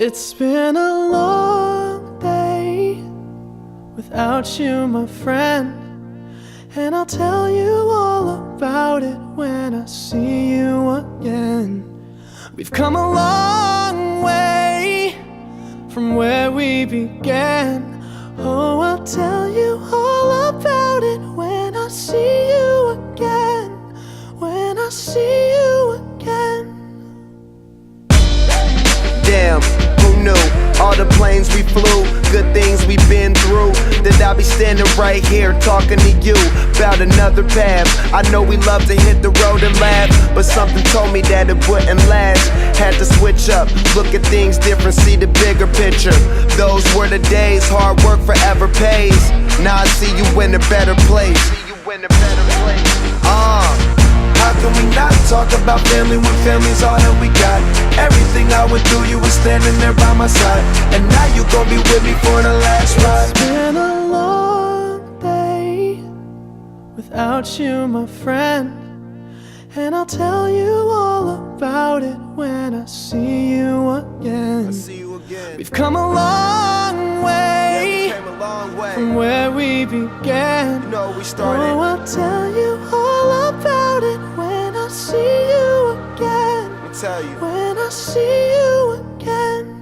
It's been a long day without you, my friend, and I'll tell you all about it when I see you again. We've come a long way from where we began. Oh, I'll tell you all about it when I see you again. When I see you again. Damn, who knew? All the planes we flew, good things we've been through, that I'll be standing right here talking to you about another path. I know we love to hit the road and laugh, but something told me that it wouldn't last. Had to switch up, look at things different, see the bigger picture. Those were the days, hard work forever pays. Now I see you in a better place. How can we not talk about family when family's all that we got? Everything I went through, you were standing there by my side, and now you gon' be with me for the last ride. It's been a long day without you, my friend, and I'll tell you all about it when I see you again. We've come a long way, from where we began. You know we started. Oh, I'll tell you all about it when I see you again. Let me tell you. When I see you again.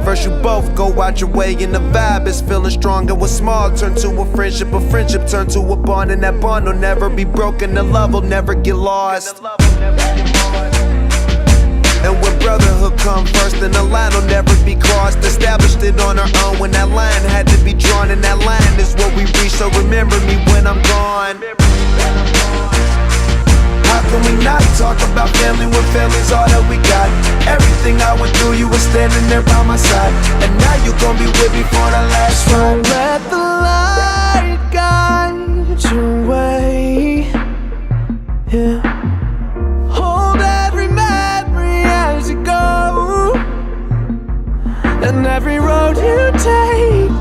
First you both go out your way and the vibe is feeling strong, and what's small turn to a friendship turn to a bond, and that bond will never be broken, the love will never get lost. And when brotherhood come first, then the line will never be crossed. Established it on our own when that line had to be drawn, and that line is what we reach, so remember me when I'm gone. How can we not talk about family when family's all that we got? Everything I went through, you were standing there by my side, and now you gon' be with me for the last ride. Let the light guide your way, yeah. Hold every memory as you go, and every road you take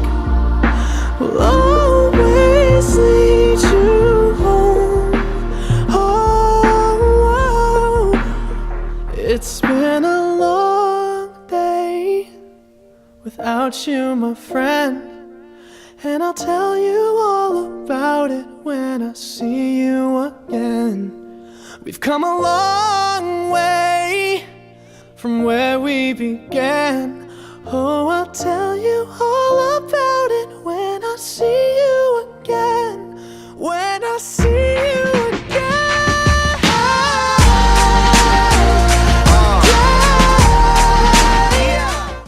will always lead you home. Oh, it's been a long day without you, my friend, and I'll tell you all about it when I see you again. We've come a long way from where we began. Oh, I'll tell you